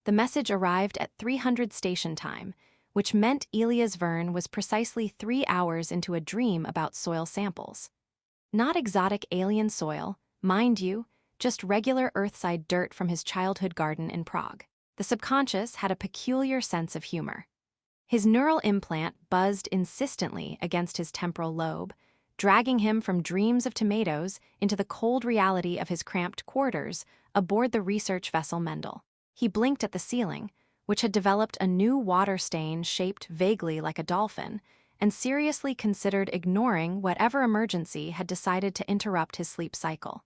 The message arrived at 300 station time, which meant Elias Verne was precisely 3 hours into a dream about soil samples. Not exotic alien soil, mind you, just regular Earthside dirt from his childhood garden in Prague. The subconscious had a peculiar sense of humor. His neural implant buzzed insistently against his temporal lobe, dragging him from dreams of tomatoes into the cold reality of his cramped quarters aboard the research vessel Mendel. He blinked at the ceiling, which had developed a new water stain shaped vaguely like a dolphin, and seriously considered ignoring whatever emergency had decided to interrupt his sleep cycle.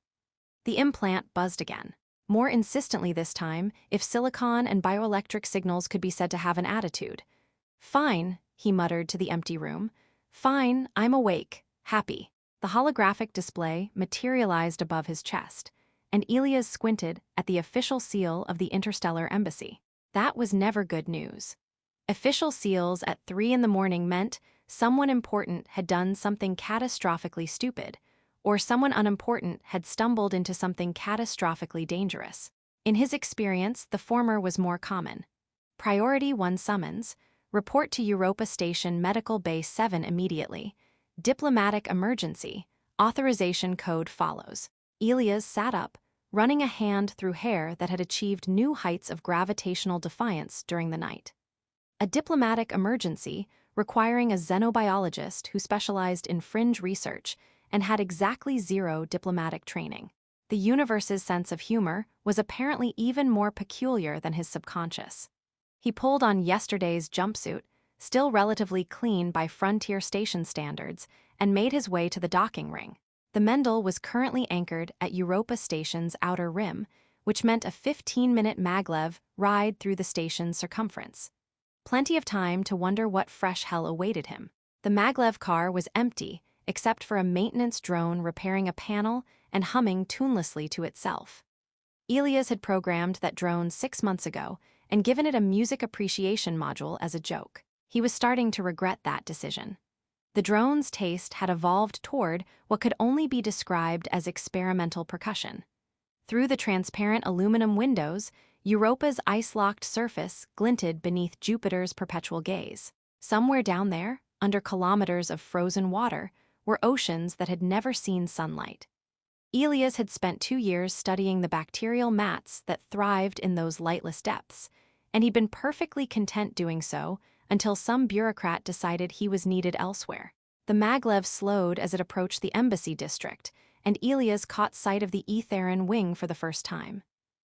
The implant buzzed again, more insistently this time, if silicon and bioelectric signals could be said to have an attitude. "Fine," he muttered to the empty room. "Fine, I'm awake, happy." The holographic display materialized above his chest, and Elias squinted at the official seal of the Interstellar Embassy. That was never good news. Official seals at 3 in the morning meant someone important had done something catastrophically stupid, or someone unimportant had stumbled into something catastrophically dangerous. In his experience, the former was more common. Priority 1 summons, report to Europa Station Medical Bay 7 immediately. Diplomatic emergency, authorization code follows. Elias sat up, running a hand through hair that had achieved new heights of gravitational defiance during the night. A diplomatic emergency requiring a xenobiologist who specialized in fringe research and had exactly 0 diplomatic training. The universe's sense of humor was apparently even more peculiar than his subconscious. He pulled on yesterday's jumpsuit, still relatively clean by frontier station standards, and made his way to the docking ring. The Mendel was currently anchored at Europa Station's outer rim, which meant a 15-minute maglev ride through the station's circumference. Plenty of time to wonder what fresh hell awaited him. The maglev car was empty, except for a maintenance drone repairing a panel and humming tunelessly to itself. Elias had programmed that drone 6 months ago and given it a music appreciation module as a joke. He was starting to regret that decision. The drone's taste had evolved toward what could only be described as experimental percussion. Through the transparent aluminum windows, Europa's ice-locked surface glinted beneath Jupiter's perpetual gaze. Somewhere down there, under kilometers of frozen water, were oceans that had never seen sunlight. Elias had spent 2 years studying the bacterial mats that thrived in those lightless depths, and he'd been perfectly content doing so until some bureaucrat decided he was needed elsewhere. The maglev slowed as it approached the embassy district, and Elias caught sight of the Aetharan wing for the first time.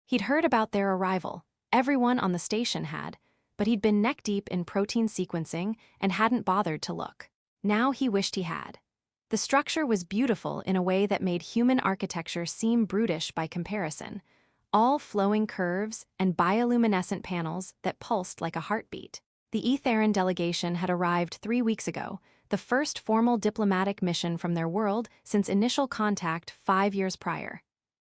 He'd heard about their arrival, everyone on the station had, but he'd been neck-deep in protein sequencing and hadn't bothered to look. Now he wished he had. The structure was beautiful in a way that made human architecture seem brutish by comparison, all flowing curves and bioluminescent panels that pulsed like a heartbeat. The Aetharan delegation had arrived 3 weeks ago, the first formal diplomatic mission from their world since initial contact 5 years prior.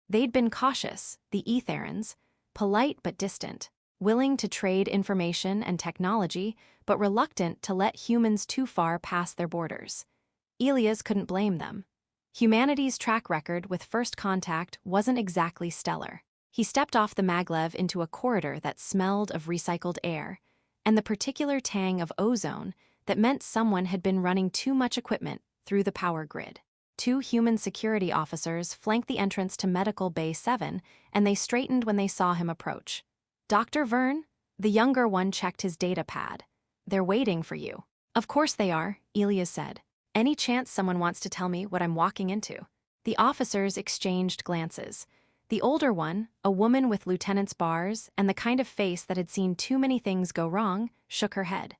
They'd been cautious, the Aetharans, polite but distant, willing to trade information and technology, but reluctant to let humans too far pass their borders. Elias couldn't blame them. Humanity's track record with first contact wasn't exactly stellar. He stepped off the maglev into a corridor that smelled of recycled air, and the particular tang of ozone that meant someone had been running too much equipment through the power grid. 2 human security officers flanked the entrance to Medical Bay 7, and they straightened when they saw him approach. "Dr. Verne?" The younger one checked his data pad. "They're waiting for you." "Of course they are," Elias said. "Any chance someone wants to tell me what I'm walking into?" The officers exchanged glances. The older one, a woman with lieutenant's bars and the kind of face that had seen too many things go wrong, shook her head.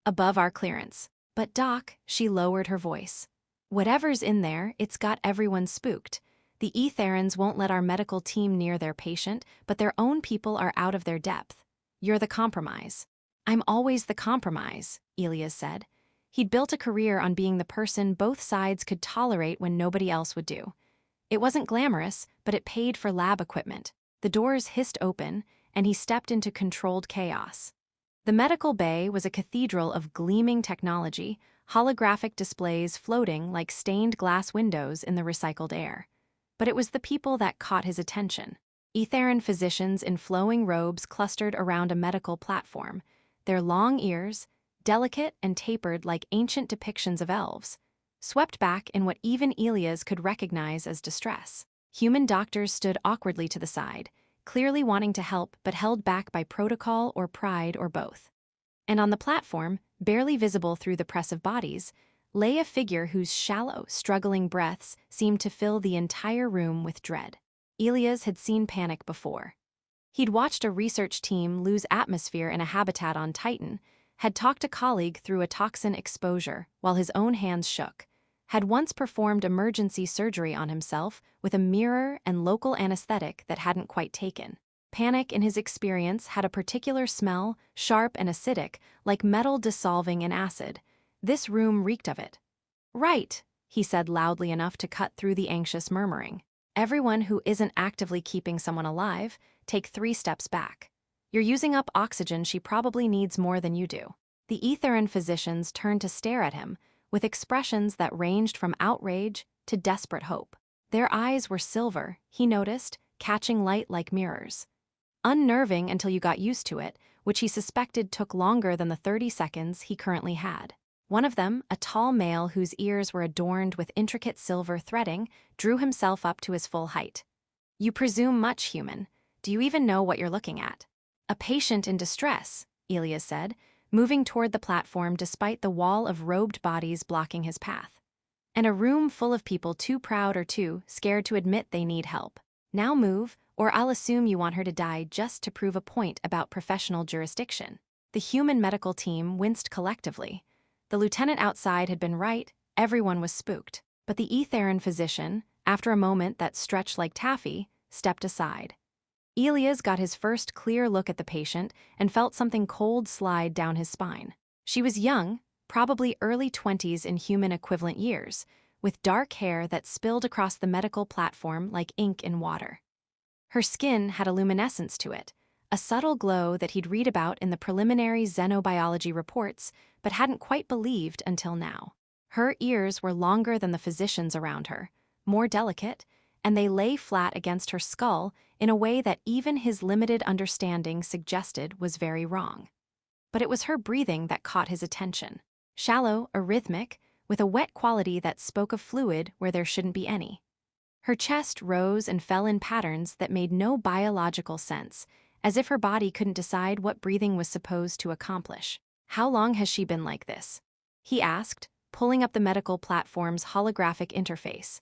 "Above our clearance." "But Doc," she lowered her voice. "Whatever's in there, it's got everyone spooked. The Aetharans won't let our medical team near their patient, but their own people are out of their depth. You're the compromise." "I'm always the compromise," Elias said. He'd built a career on being the person both sides could tolerate when nobody else would do. It wasn't glamorous, but it paid for lab equipment. The doors hissed open, and he stepped into controlled chaos. The medical bay was a cathedral of gleaming technology, holographic displays floating like stained glass windows in the recycled air. But it was the people that caught his attention. Aetharan physicians in flowing robes clustered around a medical platform, their long ears, delicate and tapered like ancient depictions of elves, swept back in what even Elias could recognize as distress. Human doctors stood awkwardly to the side, clearly wanting to help but held back by protocol or pride or both. And on the platform, barely visible through the press of bodies, lay a figure whose shallow, struggling breaths seemed to fill the entire room with dread. Elias had seen panic before. He'd watched a research team lose atmosphere in a habitat on Titan, had talked a colleague through a toxin exposure while his own hands shook, had once performed emergency surgery on himself with a mirror and local anesthetic that hadn't quite taken. Panic, in his experience, had a particular smell, sharp and acidic, like metal dissolving in acid. This room reeked of it. "Right," he said loudly enough to cut through the anxious murmuring. "Everyone who isn't actively keeping someone alive, take 3 steps back. You're using up oxygen she probably needs more than you do." The Aetharan physicians turned to stare at him, with expressions that ranged from outrage to desperate hope. Their eyes were silver, he noticed, catching light like mirrors. Unnerving until you got used to it, which he suspected took longer than the 30 seconds he currently had. One of them, a tall male whose ears were adorned with intricate silver threading, drew himself up to his full height. "You presume much, human. Do you even know what you're looking at?" "A patient in distress," Elias said, moving toward the platform despite the wall of robed bodies blocking his path. "And a room full of people too proud or too scared to admit they need help. Now move, or I'll assume you want her to die just to prove a point about professional jurisdiction." The human medical team winced collectively. The lieutenant outside had been right, everyone was spooked. But the Aetharan physician, after a moment that stretched like taffy, stepped aside. Elias got his first clear look at the patient and felt something cold slide down his spine. She was young, probably early 20s in human equivalent years, with dark hair that spilled across the medical platform like ink in water. Her skin had a luminescence to it, a subtle glow that he'd read about in the preliminary xenobiology reports but hadn't quite believed until now. Her ears were longer than the physicians around her, more delicate, and they lay flat against her skull in a way that even his limited understanding suggested was very wrong. But it was her breathing that caught his attention. Shallow, arrhythmic, with a wet quality that spoke of fluid where there shouldn't be any. Her chest rose and fell in patterns that made no biological sense, as if her body couldn't decide what breathing was supposed to accomplish. "How long has she been like this?" he asked, pulling up the medical platform's holographic interface.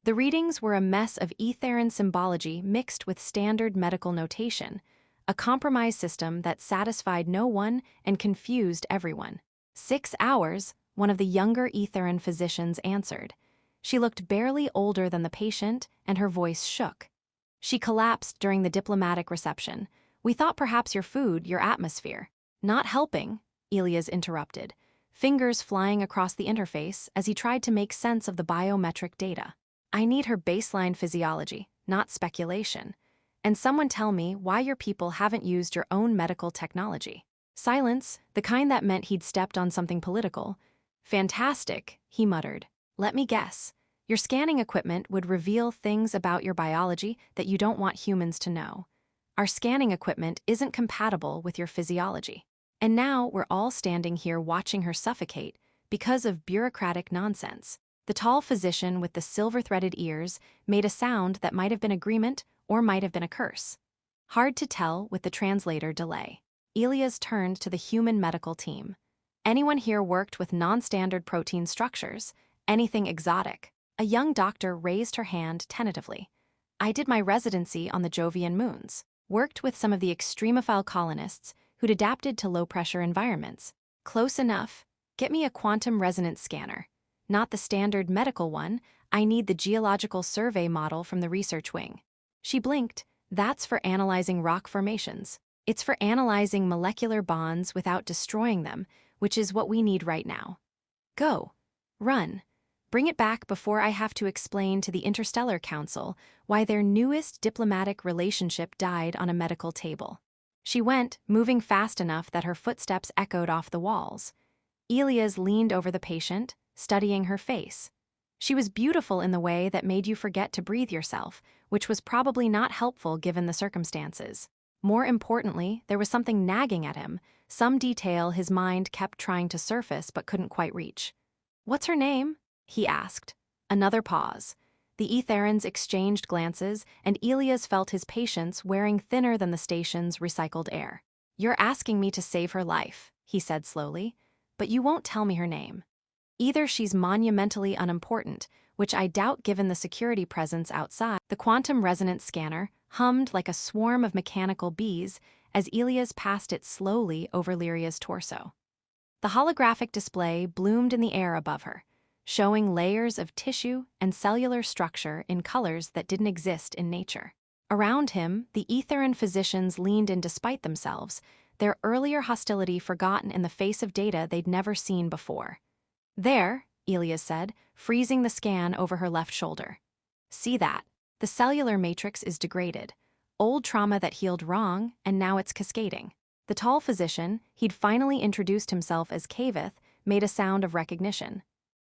The readings were a mess of Aetharan symbology mixed with standard medical notation, a compromise system that satisfied no one and confused everyone. 6 hours, one of the younger Aetharan physicians answered. She looked barely older than the patient, and her voice shook. "She collapsed during the diplomatic reception. We thought perhaps your food, your atmosphere." "Not helping," Elias interrupted, fingers flying across the interface as he tried to make sense of the biometric data. "I need her baseline physiology, not speculation. And someone tell me why your people haven't used your own medical technology." Silence, the kind that meant he'd stepped on something political. "Fantastic," he muttered. "Let me guess. Your scanning equipment would reveal things about your biology that you don't want humans to know. Our scanning equipment isn't compatible with your physiology. And now we're all standing here watching her suffocate because of bureaucratic nonsense." The tall physician with the silver-threaded ears made a sound that might have been agreement or might have been a curse. Hard to tell with the translator delay. Elias turned to the human medical team. "Anyone here worked with non-standard protein structures? Anything exotic?" A young doctor raised her hand tentatively. "I did my residency on the Jovian moons. Worked with some of the extremophile colonists who'd adapted to low-pressure environments." "Close enough. Get me a quantum resonance scanner. Not the standard medical one, I need the geological survey model from the research wing." She blinked. "That's for analyzing rock formations. It's for analyzing molecular bonds without destroying them, which is what we need right now. Go. Run. Bring it back before I have to explain to the Interstellar Council why their newest diplomatic relationship died on a medical table." She went, moving fast enough that her footsteps echoed off the walls. Elias leaned over the patient, studying her face. She was beautiful in the way that made you forget to breathe yourself, which was probably not helpful given the circumstances. More importantly, there was something nagging at him, some detail his mind kept trying to surface but couldn't quite reach. "What's her name?" he asked. Another pause. The Aetharans exchanged glances, and Elias felt his patience wearing thinner than the station's recycled air. "You're asking me to save her life," he said slowly, "but you won't tell me her name. Either she's monumentally unimportant, which I doubt given the security presence outside." The quantum resonance scanner hummed like a swarm of mechanical bees as Elias passed it slowly over Lyria's torso. The holographic display bloomed in the air above her, showing layers of tissue and cellular structure in colors that didn't exist in nature. Around him, the Aetharan physicians leaned in despite themselves, their earlier hostility forgotten in the face of data they'd never seen before. "There," Elias said, freezing the scan over her left shoulder. "See that? The cellular matrix is degraded. Old trauma that healed wrong, and now it's cascading." The tall physician, he'd finally introduced himself as Cavith, made a sound of recognition.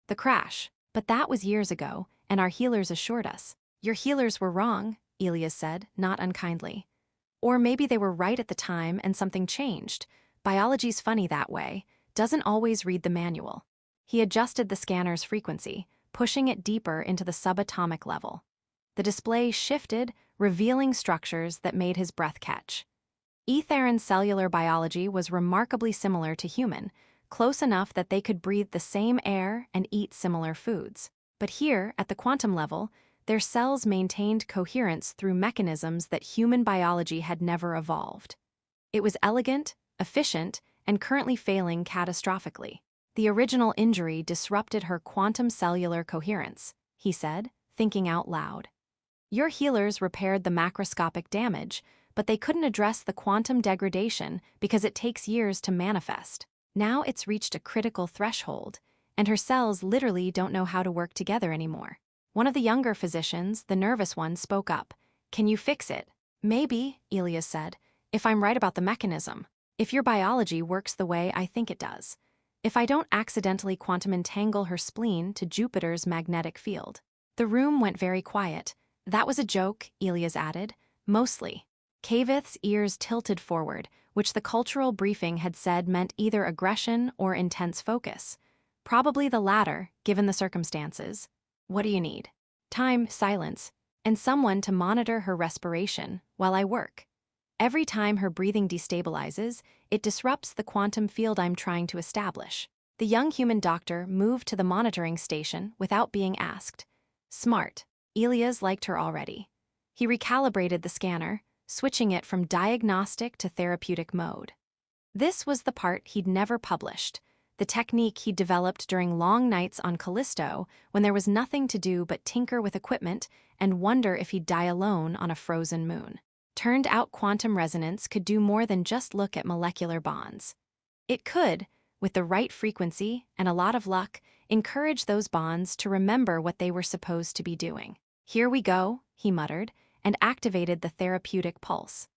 "The crash. But that was years ago, and our healers assured us." "Your healers were wrong," Elias said, not unkindly. "Or maybe they were right at the time and something changed. Biology's funny that way, doesn't always read the manual." He adjusted the scanner's frequency, pushing it deeper into the subatomic level. The display shifted, revealing structures that made his breath catch. Aetharan's cellular biology was remarkably similar to human, close enough that they could breathe the same air and eat similar foods. But here, at the quantum level, their cells maintained coherence through mechanisms that human biology had never evolved. It was elegant, efficient, and currently failing catastrophically. "The original injury disrupted her quantum cellular coherence," he said, thinking out loud. "Your healers repaired the macroscopic damage, but they couldn't address the quantum degradation because it takes years to manifest. Now it's reached a critical threshold, and her cells literally don't know how to work together anymore." One of the younger physicians, the nervous one, spoke up. "Can you fix it?" "Maybe," Elias said, "if I'm right about the mechanism. If your biology works the way I think it does. If I don't accidentally quantum entangle her spleen to Jupiter's magnetic field." The room went very quiet. "That was a joke," Elias added. "Mostly." Cavith's ears tilted forward, which the cultural briefing had said meant either aggression or intense focus. Probably the latter, given the circumstances. "What do you need?" "Time, silence, and someone to monitor her respiration while I work. Every time her breathing destabilizes, it disrupts the quantum field I'm trying to establish." The young human doctor moved to the monitoring station without being asked. Smart. Elias liked her already. He recalibrated the scanner, switching it from diagnostic to therapeutic mode. This was the part he'd never published, the technique he'd developed during long nights on Callisto when there was nothing to do but tinker with equipment and wonder if he'd die alone on a frozen moon. Turned out quantum resonance could do more than just look at molecular bonds. It could, with the right frequency and a lot of luck, encourage those bonds to remember what they were supposed to be doing. "Here we go," he muttered, and activated the therapeutic pulse.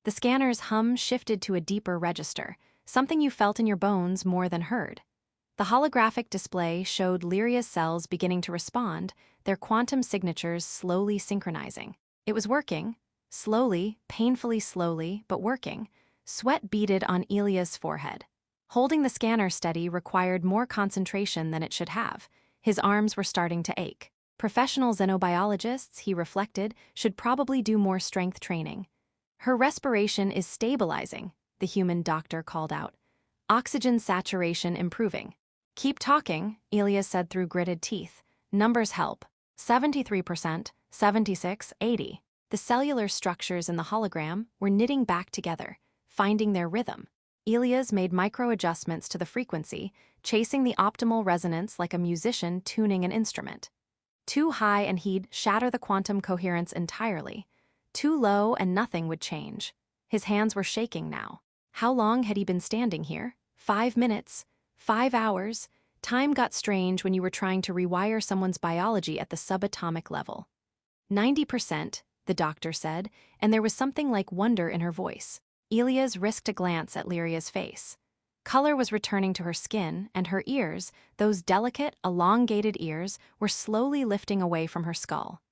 The scanner's hum shifted to a deeper register, something you felt in your bones more than heard. The holographic display showed Lyria's cells beginning to respond, their quantum signatures slowly synchronizing. It was working. Slowly, painfully slowly, but working. Sweat beaded on Elias' forehead. Holding the scanner steady required more concentration than it should have. His arms were starting to ache. Professional xenobiologists, he reflected, should probably do more strength training. "Her respiration is stabilizing," the human doctor called out. "Oxygen saturation improving." "Keep talking," Elias said through gritted teeth. "Numbers help. 73%, 76, 80. The cellular structures in the hologram were knitting back together, finding their rhythm. Elias made micro-adjustments to the frequency, chasing the optimal resonance like a musician tuning an instrument. Too high and he'd shatter the quantum coherence entirely. Too low and nothing would change. His hands were shaking now. How long had he been standing here? 5 minutes? 5 hours? Time got strange when you were trying to rewire someone's biology at the subatomic level. 90%, the doctor said, and there was something like wonder in her voice. Elias risked a glance at Lyria's face. Color was returning to her skin, and her ears, those delicate, elongated ears, were slowly lifting away from her skull.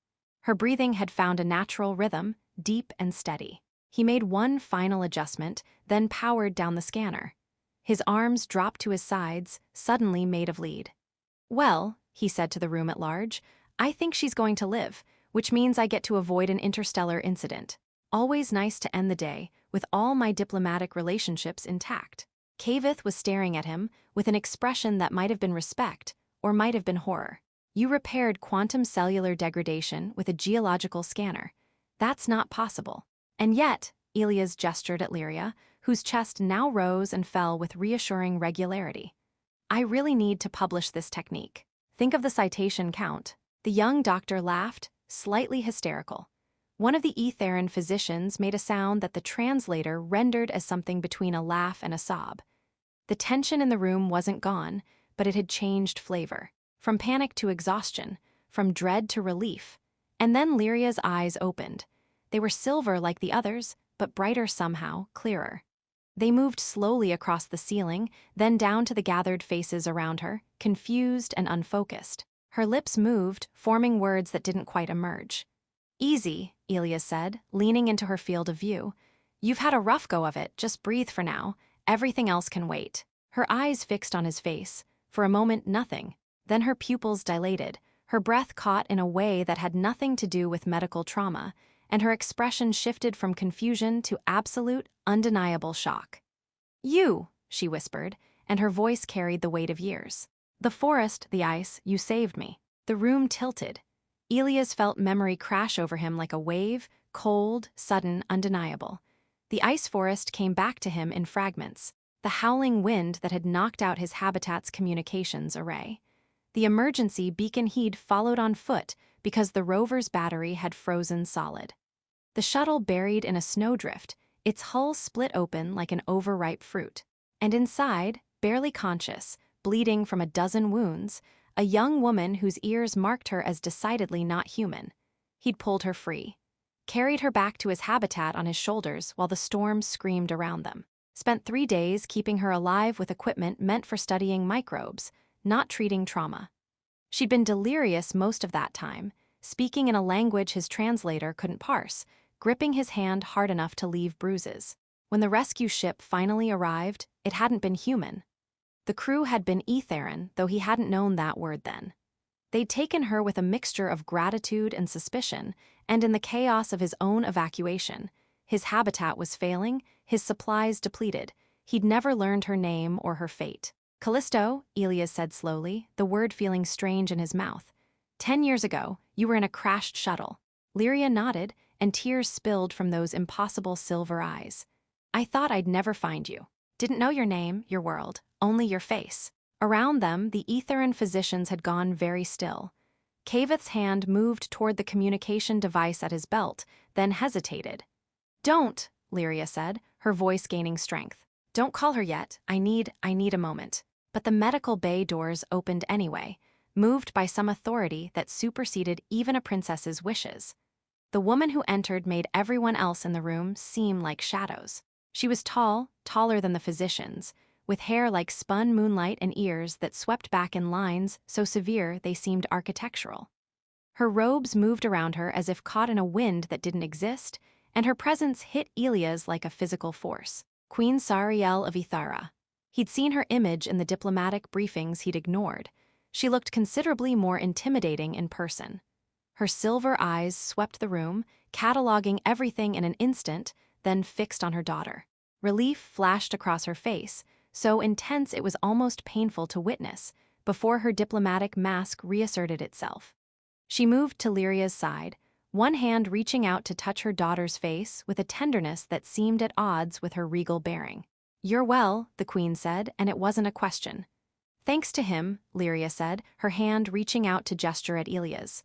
Her breathing had found a natural rhythm, deep and steady. He made one final adjustment, then powered down the scanner. His arms dropped to his sides, suddenly made of lead. "Well," he said to the room at large, "I think she's going to live, which means I get to avoid an interstellar incident. Always nice to end the day, with all my diplomatic relationships intact." Kavith was staring at him, with an expression that might have been respect, or might have been horror. "You repaired quantum cellular degradation with a geological scanner. That's not possible." "And yet," Elias gestured at Lyria, whose chest now rose and fell with reassuring regularity. "I really need to publish this technique. Think of the citation count." The young doctor laughed, slightly hysterical. One of the Aetharan physicians made a sound that the translator rendered as something between a laugh and a sob. The tension in the room wasn't gone, but it had changed flavor. From panic to exhaustion, from dread to relief. And then Lyria's eyes opened. They were silver like the others, but brighter somehow, clearer. They moved slowly across the ceiling, then down to the gathered faces around her, confused and unfocused. Her lips moved, forming words that didn't quite emerge. "Easy," Elias said, leaning into her field of view. "You've had a rough go of it, just breathe for now. Everything else can wait." Her eyes fixed on his face. For a moment, nothing. Then her pupils dilated, her breath caught in a way that had nothing to do with medical trauma, and her expression shifted from confusion to absolute, undeniable shock. "You," she whispered, and her voice carried the weight of years. "The forest, the ice, you saved me." The room tilted. Elias felt memory crash over him like a wave, cold, sudden, undeniable. The ice forest came back to him in fragments, the howling wind that had knocked out his habitat's communications array. The emergency beacon he'd followed on foot because the rover's battery had frozen solid. The shuttle buried in a snowdrift, its hull split open like an overripe fruit. And inside, barely conscious, bleeding from a dozen wounds, a young woman whose ears marked her as decidedly not human. He'd pulled her free, carried her back to his habitat on his shoulders while the storm screamed around them. Spent 3 days keeping her alive with equipment meant for studying microbes, not treating trauma. She'd been delirious most of that time, speaking in a language his translator couldn't parse, gripping his hand hard enough to leave bruises. When the rescue ship finally arrived, it hadn't been human. The crew had been Aetharan, though he hadn't known that word then. They'd taken her with a mixture of gratitude and suspicion, and in the chaos of his own evacuation, his habitat was failing, his supplies depleted. He'd never learned her name or her fate. "Callisto," Elias said slowly, the word feeling strange in his mouth. 10 years ago, you were in a crashed shuttle." Lyria nodded, and tears spilled from those impossible silver eyes. "I thought I'd never find you. Didn't know your name, your world, only your face." Around them, the Aetharan physicians had gone very still. Kavith's hand moved toward the communication device at his belt, then hesitated. "Don't," Lyria said, her voice gaining strength. "Don't call her yet. I need a moment." But the medical bay doors opened anyway, moved by some authority that superseded even a princess's wishes. The woman who entered made everyone else in the room seem like shadows. She was tall, taller than the physicians, with hair like spun moonlight and ears that swept back in lines so severe they seemed architectural. Her robes moved around her as if caught in a wind that didn't exist, and her presence hit Elias like a physical force. Queen Sarielle of Aetharan. He'd seen her image in the diplomatic briefings he'd ignored. She looked considerably more intimidating in person. Her silver eyes swept the room, cataloging everything in an instant, then fixed on her daughter. Relief flashed across her face, so intense it was almost painful to witness, before her diplomatic mask reasserted itself. She moved to Lyria's side, one hand reaching out to touch her daughter's face with a tenderness that seemed at odds with her regal bearing. "You're well," the queen said, and it wasn't a question. "Thanks to him," Lyria said, her hand reaching out to gesture at Elias.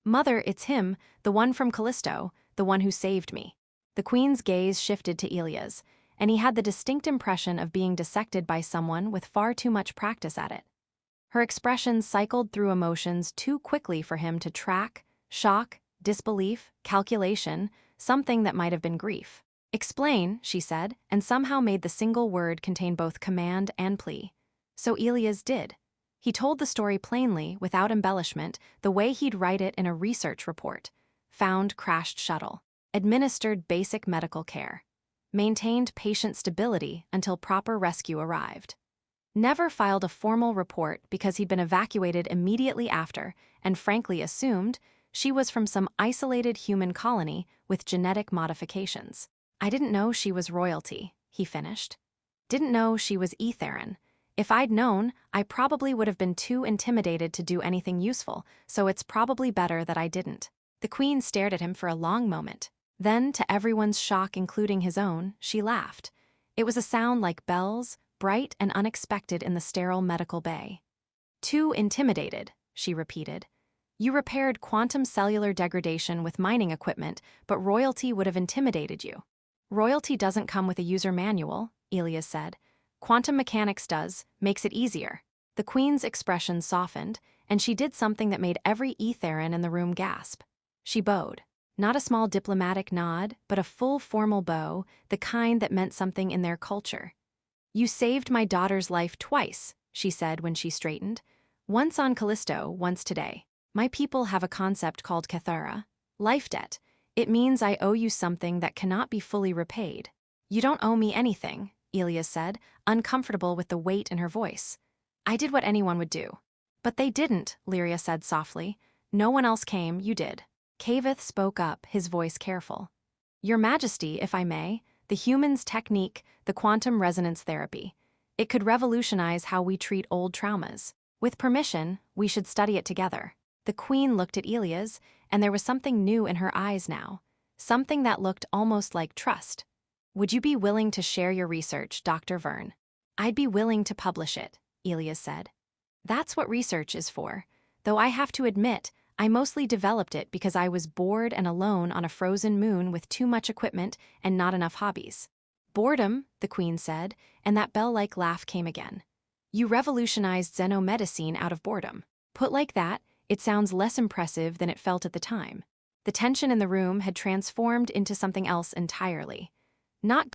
"Mother, it's him, the one from Callisto, the one who saved me." The queen's gaze shifted to Elias, and he had the distinct impression of being dissected by someone with far too much practice at it. Her expression cycled through emotions too quickly for him to track: shock, disbelief, calculation, something that might have been grief. Explain, she said, and somehow made the single word contain both command and plea. So Elias did. He told the story plainly, without embellishment, the way he'd write it in a research report. Found crashed shuttle. Administered basic medical care. Maintained patient stability until proper rescue arrived. Never filed a formal report because he'd been evacuated immediately after, and frankly assumed she was from some isolated human colony with genetic modifications. I didn't know she was royalty, he finished. Didn't know she was Aetharan. If I'd known, I probably would have been too intimidated to do anything useful, so it's probably better that I didn't. The Queen stared at him for a long moment. Then, to everyone's shock, including his own, she laughed. It was a sound like bells, bright and unexpected in the sterile medical bay. Too intimidated, she repeated. You repaired quantum cellular degradation with mining equipment, but royalty would have intimidated you. Royalty doesn't come with a user manual, Elias said. Quantum mechanics does, makes it easier. The Queen's expression softened, and she did something that made every Aetharan in the room gasp. She bowed. Not a small diplomatic nod, but a full formal bow, the kind that meant something in their culture. You saved my daughter's life twice, she said when she straightened. Once on Callisto, once today. My people have a concept called cathara, life debt. It means I owe you something that cannot be fully repaid. You don't owe me anything, Elias said, uncomfortable with the weight in her voice. I did what anyone would do. But they didn't, Lyria said softly. No one else came, you did. Cavith spoke up, his voice careful. Your Majesty, if I may, the human's technique, the quantum resonance therapy. It could revolutionize how we treat old traumas. With permission, we should study it together. The Queen looked at Elias, and there was something new in her eyes now. Something that looked almost like trust. Would you be willing to share your research, Dr. Verne? I'd be willing to publish it, Elias said. That's what research is for. Though I have to admit, I mostly developed it because I was bored and alone on a frozen moon with too much equipment and not enough hobbies. Boredom, the Queen said, and that bell-like laugh came again. You revolutionized xenomedicine out of boredom. Put like that, it sounds less impressive than it felt at the time. The tension in the room had transformed into something else entirely. Not